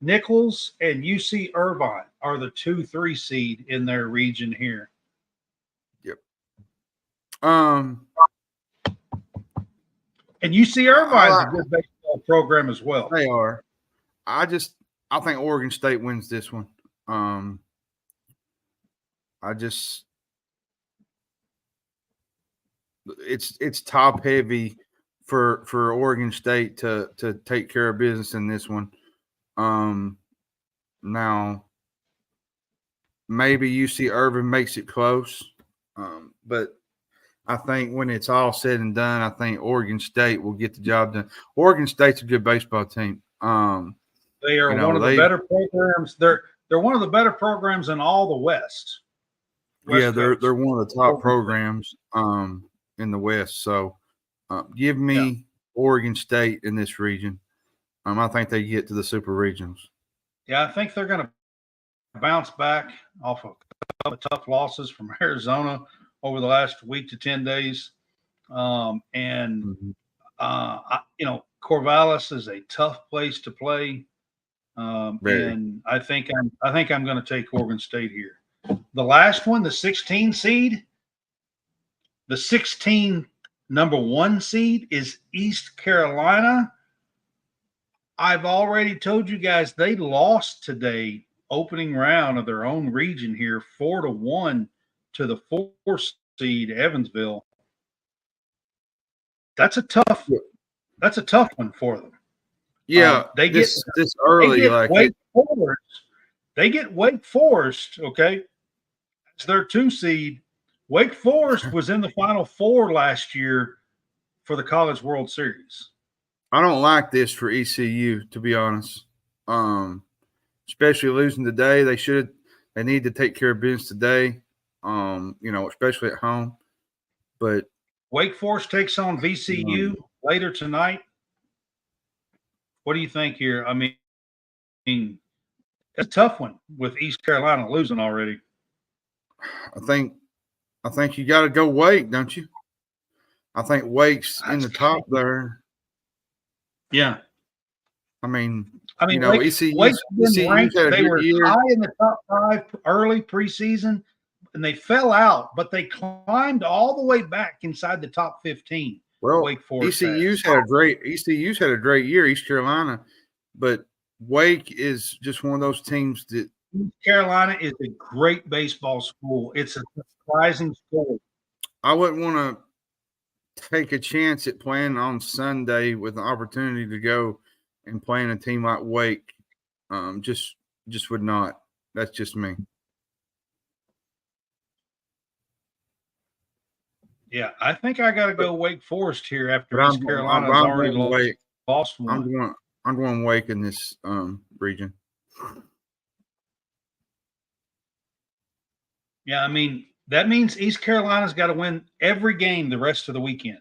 Nichols and UC Irvine are the 2-3 seed in their region here. Yep. And UC Irvine is a good baseball program as well. They are. I think Oregon State wins this one. It's top heavy for Oregon State to take care of business in this one. Now maybe UC Irvine makes it close, but I think when it's all said and done, I think Oregon State will get the job done. Oregon State's a good baseball team. They are one of the better programs. They're one of the better programs in all the West. Yeah, they're one of the top programs in the West. So give me Oregon State in this region. I think they get to the Super Regionals. Yeah, I think they're going to bounce back off of a couple of tough losses from Arizona over the last week to 10 days. Corvallis is a tough place to play. And I think I'm going to take Oregon State here. The last one, the 16 seed, the 16 number 1 seed is East Carolina. I've already told you guys they lost today, opening round of their own region here, 4-1 to the 4 seed Evansville. That's a tough one for them. Yeah, they get this early. They get Wake Forest, okay, as their 2 seed. Wake Forest was in the Final Four last year for the College World Series. I don't like this for ECU, to be honest. Especially losing today, they need to take care of business today. Especially at home. But Wake Forest takes on VCU later tonight. What do you think here? I mean, it's a tough one with East Carolina losing already. I think you got to go Wake, don't you? I think Wake's in the top there. Yeah. I mean, Wake's been ranked. They were high in the top 5 early preseason, and they fell out, but they climbed all the way back inside the top 15. Well, Wake Forest ECU's had a great year, East Carolina, but Wake is just one of those teams that East Carolina is a great baseball school. It's a surprising school. I wouldn't want to take a chance at playing on Sunday with an opportunity to go and playing a team like Wake. Just would not. That's just me. Yeah, I think I got to go Wake Forest here after East Carolina's already lost one. I'm going Wake in this region. Yeah, I mean, that means East Carolina's got to win every game the rest of the weekend.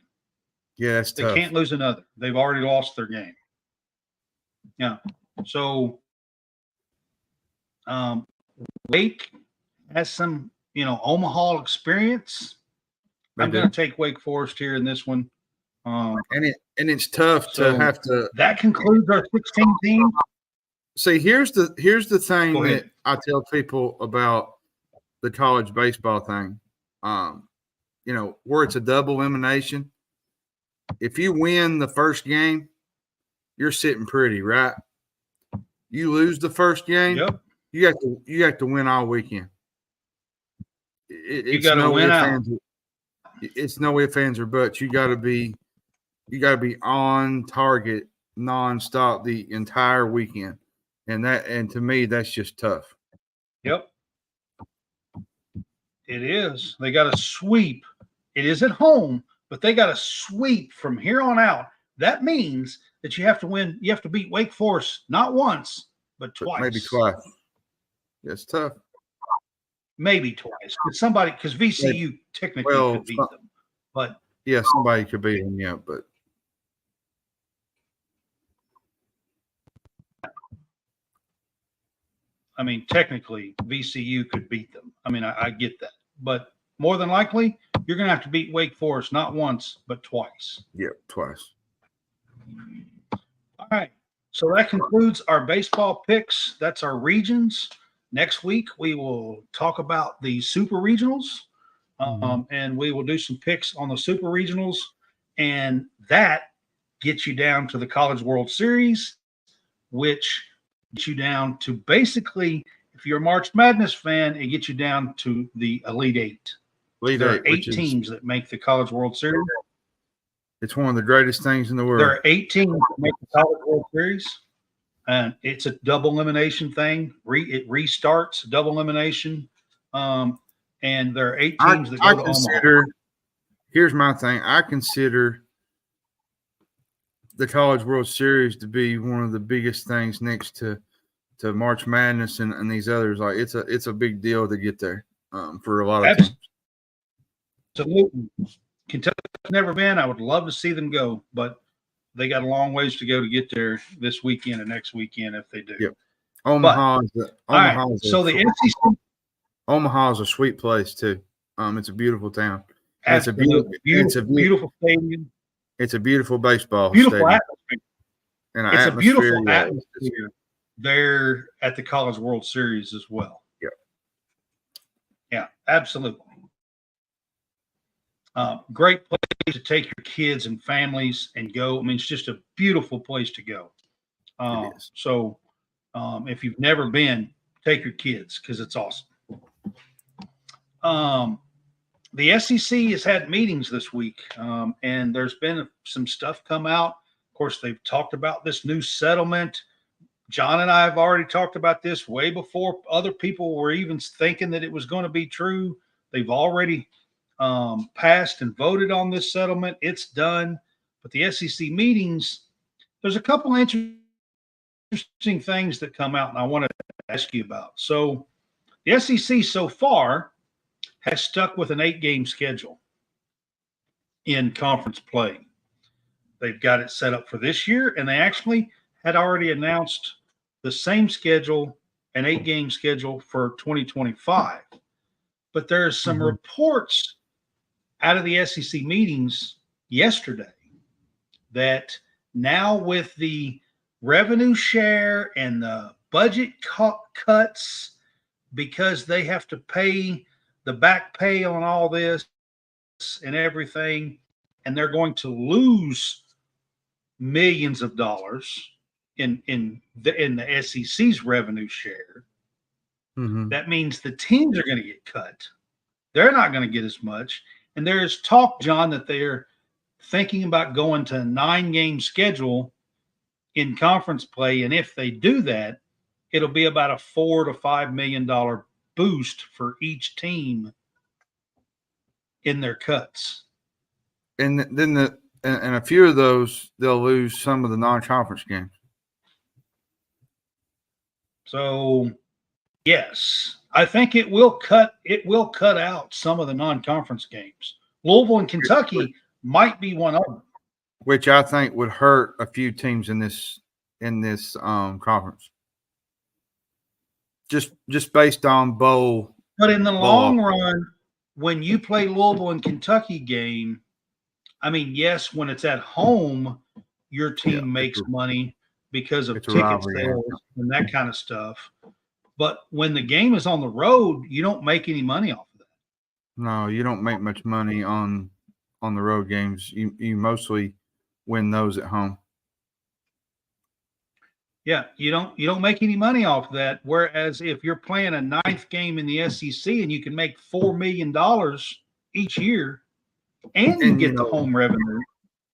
Yeah, that's tough. They can't lose another. They've already lost their game. Yeah. So Wake has some, Omaha experience. I'm going to take Wake Forest here in this one. And it's tough to have to. That concludes our 16 teams. See, here's the thing that I tell people about the college baseball thing. Where it's a double elimination. If you win the first game, you're sitting pretty, right? You lose the first game, you have to win all weekend. You got to win out. It's no ifs, ands, or buts. You got to be on target nonstop the entire weekend, and to me that's just tough. Yep, it is. They got to sweep. It is at home, but they got to sweep from here on out. That means that you have to win. You have to beat Wake Forest not once, but twice. Maybe twice. That's tough. Maybe twice. Because VCU technically could beat them. But yeah, somebody could beat them, yeah, but I mean, technically VCU could beat them. I mean, I get that. But more than likely, you're going to have to beat Wake Forest not once, but twice. Yep, twice. All right. So that concludes our baseball picks. That's our regions. Next week, we will talk about the super regionals, and we will do some picks on the super regionals. And that gets you down to the College World Series, which gets you down to basically, if you're a March Madness fan, it gets you down to the Elite Eight. There are 8 teams that make the College World Series. It's one of the greatest things in the world. There are 8 teams that make the College World Series, and it's a double elimination thing. It restarts double elimination, and there are 8 teams that go to Omaha. Here's my thing. I consider the College World Series to be one of the biggest things next to March Madness and these others. Like it's a big deal to get there for a lot of teams. Absolutely. Kentucky's never been. I would love to see them go, but they got a long ways to go to get there this weekend and next weekend if they do. Yep. Omaha is a sweet place too. It's a beautiful town. It's a beautiful stadium. It's a beautiful baseball stadium. Atmosphere. It's a beautiful atmosphere there at the College World Series as well. Yeah. Yeah, absolutely. Great place to take your kids and families and go. I mean, it's just a beautiful place to go. So if you've never been, take your kids because it's awesome. The SEC has had meetings this week, and there's been some stuff come out. Of course, they've talked about this new settlement. John and I have already talked about this way before other people were even thinking that it was going to be true. They've already passed and voted on this settlement. It's done. But the SEC meetings, there's a couple of interesting things that come out, and I want to ask you about. So the SEC so far has stuck with an 8-game schedule in conference play. They've got it set up for this year, and they actually had already announced the same schedule, an 8-game schedule for 2025. But there's some reports out of the SEC meetings yesterday that now with the revenue share and the budget cuts, because they have to pay the back pay on all this and everything, and they're going to lose millions of dollars in the SEC's revenue share. That means the teams are going to get cut. They're not going to get as much. And there's talk, John, that they're thinking about going to a 9-game schedule in conference play. And if they do that, it'll be about a $4 to $5 million boost for each team in their cuts. And then and a few of those, they'll lose some of the non-conference games. So, yes, I think it will cut out some of the non-conference games. Louisville and Kentucky might be one of them, which I think would hurt a few teams in this conference. Just based on bowl. But in the long run, when you play Louisville and Kentucky game, I mean, yes, when it's at home, your team makes money because of ticket sales and that kind of stuff. But when the game is on the road, you don't make any money off of that. No, you don't make much money on the road games. You mostly win those at home. Yeah, you don't make any money off of that. Whereas if you're playing a 9th game in the SEC and you can make $4 million each year, and you get the home revenue.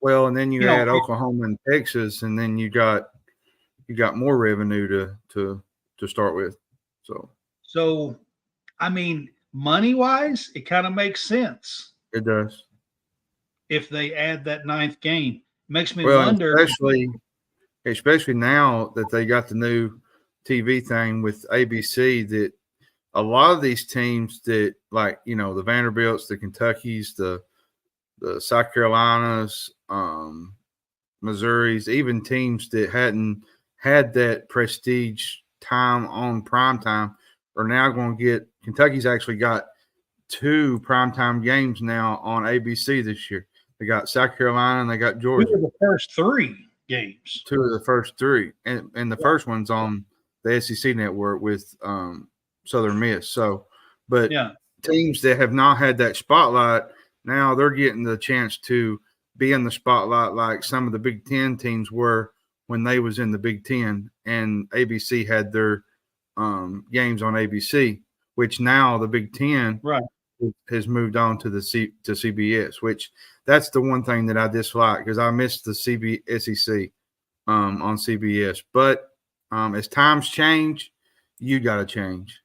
Well, and then you add Oklahoma and Texas, and then you got more revenue to start with. So I mean, money-wise, it kind of makes sense. It does. If they add that 9th game. Makes me wonder. Especially now that they got the new TV thing with ABC, that a lot of these teams that, like, the Vanderbilts, the Kentuckys, the South Carolinas, Missouris, even teams that hadn't had that prestige time on prime time are now going to get – Kentucky's actually got 2 primetime games now on ABC this year. They got South Carolina and they got 2 Georgia. of the first 3 games. 2 of the first 3, and the first one's on the SEC network with Southern Miss. So, but teams that have not had that spotlight, now they're getting the chance to be in the spotlight like some of the Big Ten teams were when they was in the Big Ten, and ABC had their games on ABC, which now the Big Ten has moved on to to CBS, which that's the one thing that I dislike because I miss the SEC on CBS. But as times change, you got to change,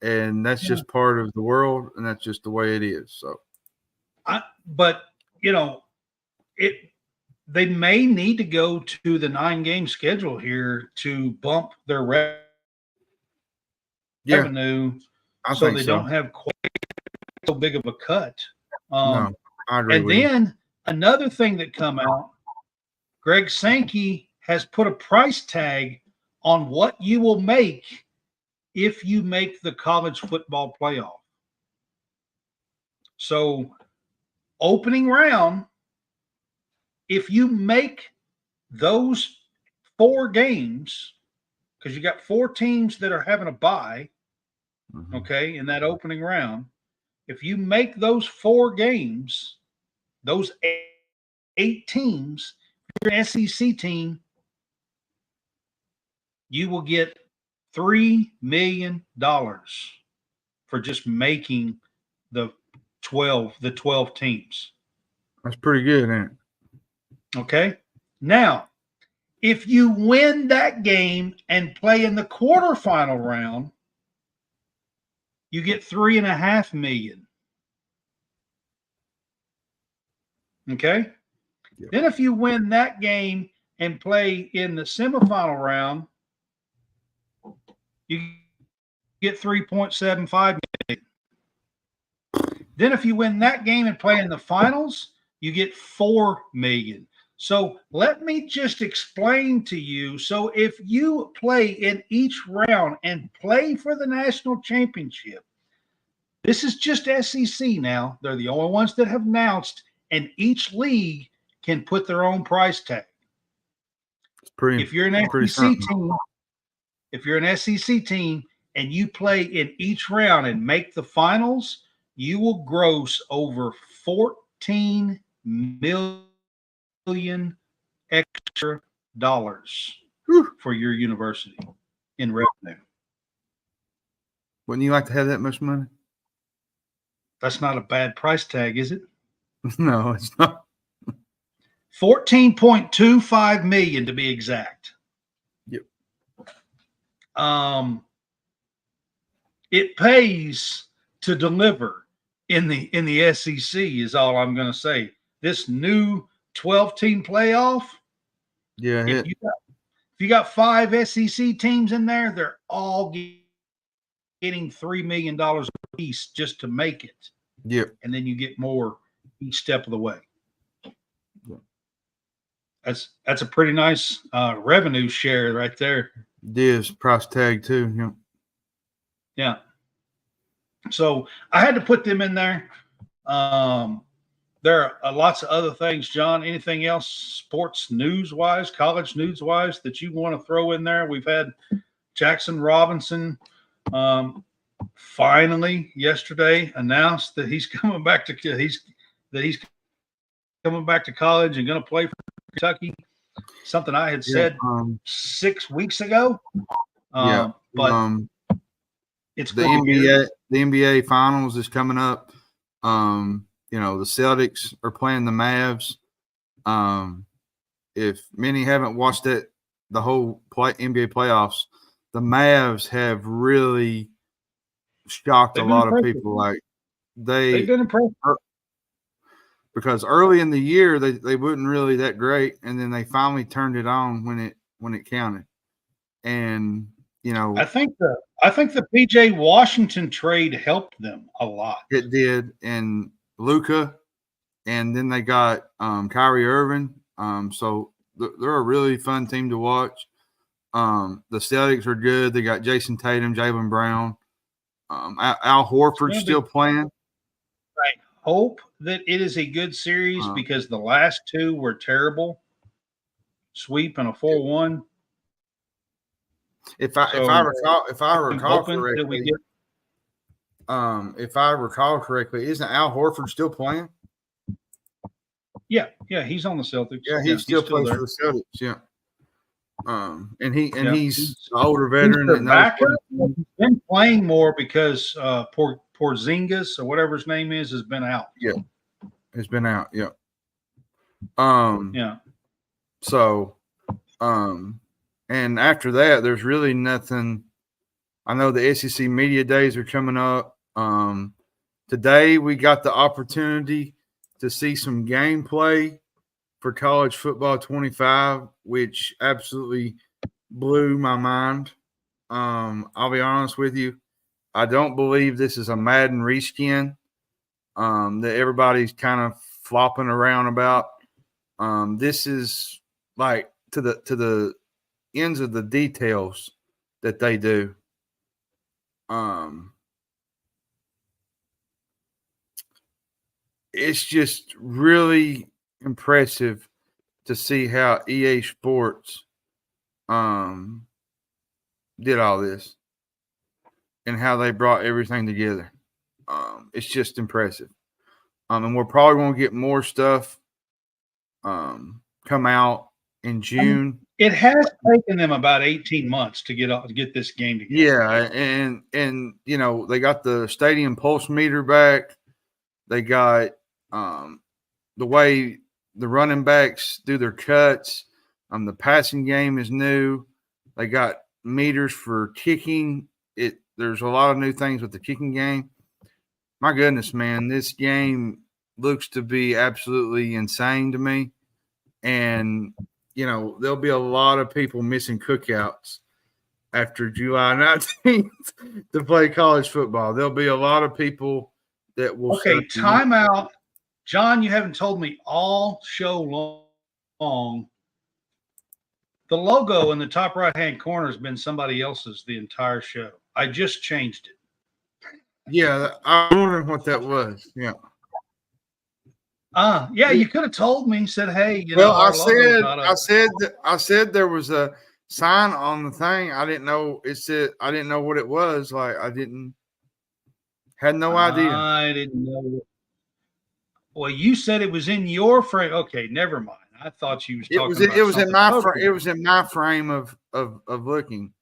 and that's just part of the world, and that's just the way it is. So, but they may need to go to the 9-game schedule here to bump their revenue, so they don't have quite so big of a cut. No, I agree. And then another thing that come out, Greg Sankey has put a price tag on what you will make if you make the college football playoff. So, opening round, if you make those 4 games, because you got 4 teams that are having a bye, okay, in that opening round, if you make those 4 games, those 8 teams, if you're an SEC team, you will get $3 million for just making the 12 teams. That's pretty good, ain't it? Okay. Now, if you win that game and play in the quarterfinal round, you get $3.5 million. Okay. Yep. Then if you win that game and play in the semifinal round, you get $3.75 million. Then if you win that game and play in the finals, you get $4 million. So let me just explain to you. So if you play in each round and play for the national championship, this is just SEC now. They're the only ones that have announced, and each league can put their own price tag. If you're an SEC team and you play in each round and make the finals, you will gross over $14 million extra dollars for your university in revenue. Wouldn't you like to have that much money? That's not a bad price tag, is it? No, it's not. $14.25 million to be exact. Yep. It pays to deliver in the SEC is all I'm going to say. This new 12-team playoff. Yeah. If you got 5 SEC teams in there, they're all getting $3 million a piece just to make it. Yep. And then you get more each step of the way. That's a pretty nice revenue share right there. It is price tag too. Yep. Yeah. So I had to put them in there. There are lots of other things, John. Anything else sports news-wise, college news-wise that you want to throw in there? We've had Jackson Robinson finally yesterday announced that he's coming back to coming back to college and going to play for Kentucky. Something I had said 6 weeks ago. But it's the NBA. The NBA Finals is coming up. The Celtics are playing the Mavs. If many haven't watched the whole NBA playoffs, the Mavs have really shocked a lot of people. Like they've been impressed because early in the year they weren't really that great, and then they finally turned it on when it counted. And I think the PJ Washington trade helped them a lot. It did, and Luka, and then they got Kyrie Irving. So they're a really fun team to watch. The Celtics are good. They got Jason Tatum, Jaylen Brown. Al Horford's still playing. hope that it is a good series because the last two were terrible. Sweep and a 4-1. If I recall correctly, isn't Al Horford still playing? Yeah, he's on the Celtics. Yeah, he still plays there. for the Celtics. Yeah. He's an older veteran. He's been playing more because Porzingis or whatever his name is has been out. Yeah, it's been out. Yeah. So, and after that, there's really nothing. I know the SEC media days are coming up. Today we got the opportunity to see some gameplay for college football 25, which absolutely blew my mind. I'll be honest with you. I don't believe this is a Madden reskin that everybody's kind of flopping around about. This is like to the ends of the details that they do. It's just really impressive to see how EA Sports did all this and how they brought everything together. It's just impressive. And we're probably going to get more stuff come out in June. It has taken them about 18 months to get this game together. Yeah, and you know, they got the stadium pulse meter back. They got the way the running backs do their cuts. The passing game is new. They got meters for kicking. There's a lot of new things with the kicking game. My goodness, man, this game looks to be absolutely insane to me. And, you know, there'll be a lot of people missing cookouts after July 19th to play college football. There'll be a lot of people that will. Okay, timeout. John, you haven't told me all show long. The logo in the top right-hand corner has been somebody else's the entire show. I just changed it. Yeah, I was wondering what that was. Yeah. You could have told me. Said, hey, I said there was a sign on the thing. I didn't know I didn't know what it was. Like had no idea. I didn't know. Well, you said it was in your frame. Okay, never mind. I thought you was talking about it was in my frame. It was in my frame of looking,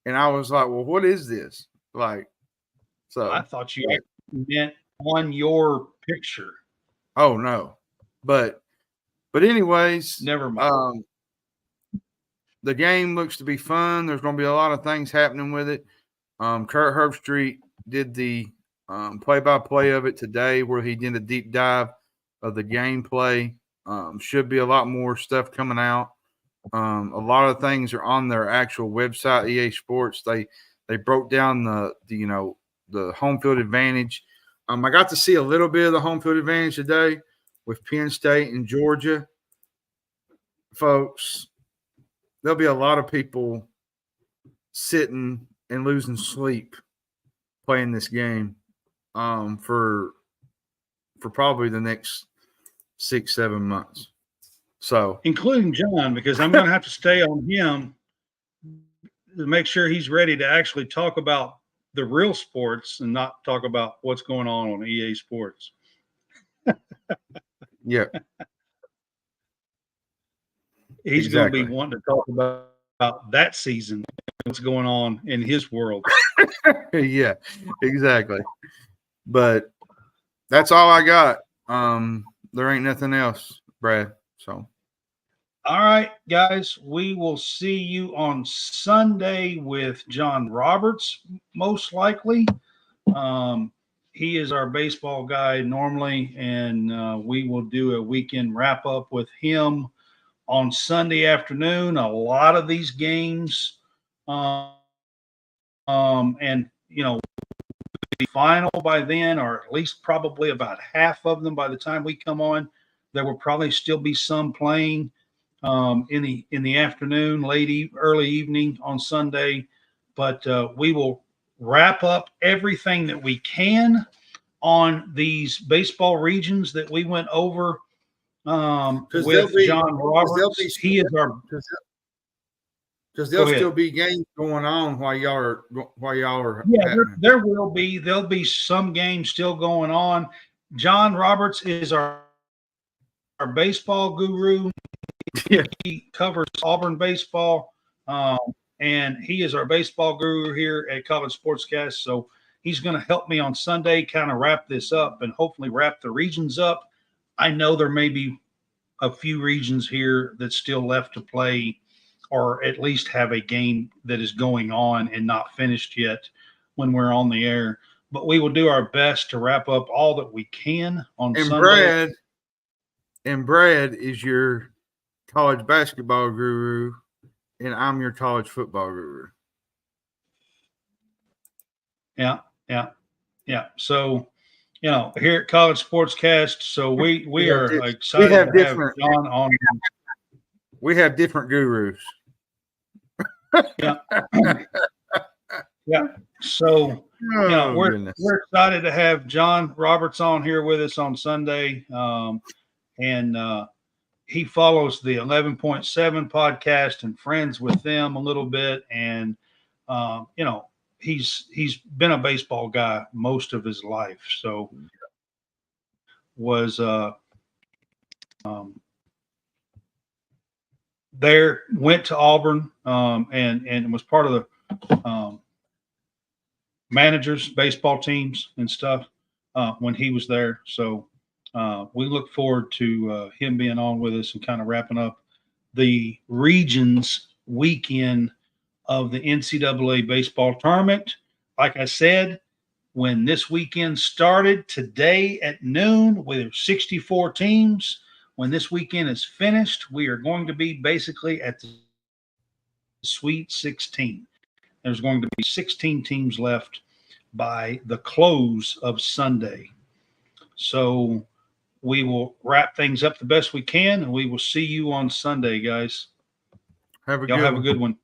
and I was like, well, what is this? Like, so I thought you meant on your picture. Oh no, but anyways, never mind. The game looks to be fun. There's going to be a lot of things happening with it. Kurt Herbstreit did the play-by-play of it today, where he did a deep dive of the gameplay. Should be a lot more stuff coming out. A lot of things are on their actual website, EA Sports. They broke down the home field advantage. I got to see a little bit of the home field advantage today with Penn State and Georgia. Folks, there'll be a lot of people sitting and losing sleep playing this game for probably the next 6-7 months. So, including John, because I'm going to have to stay on him to make sure he's ready to actually talk about the real sports and not talk about what's going on EA Sports. Yeah. He's going to be wanting to talk about that season, what's going on in his world. Yeah, exactly. But that's all I got. There ain't nothing else, Brad. So. All right, guys, we will see you on Sunday with John Roberts, most likely. He is our baseball guy normally, and we will do a weekend wrap-up with him on Sunday afternoon. A lot of these games, and, the final by then, or at least probably about half of them by the time we come on. There will probably still be some playing in the afternoon, early evening on Sunday, but we will wrap up everything that we can on these baseball regions that we went over with John Roberts. He is our because there'll still be games going on while y'all are. Yeah, there will be. There'll be some games still going on. John Roberts is our baseball guru. Yeah. He covers Auburn baseball, and he is our baseball guru here at College Sportscast. So he's going to help me on Sunday kind of wrap this up and hopefully wrap the regions up. I know there may be a few regions here that's still left to play, or at least have a game that is going on and not finished yet when we're on the air. But we will do our best to wrap up all that we can on Sunday. Brad is your college basketball guru, and I'm your college football guru. Yeah. So, here at College Sportscast, so we are excited to have John on. We have different gurus. Yeah. Yeah. So, we're excited to have John Roberts on here with us on Sunday. And he follows the 11.7 podcast and friends with them a little bit. And, he's been a baseball guy most of his life. So was went to Auburn and was part of the managers, baseball teams and stuff when he was there. So we look forward to him being on with us and kind of wrapping up the regions weekend of the NCAA baseball tournament. Like I said, when this weekend started today at noon with 64 teams, when this weekend is finished, we are going to be basically at the Sweet 16. There's going to be 16 teams left by the close of Sunday. So we will wrap things up the best we can, and we will see you on Sunday, guys. Have a good one.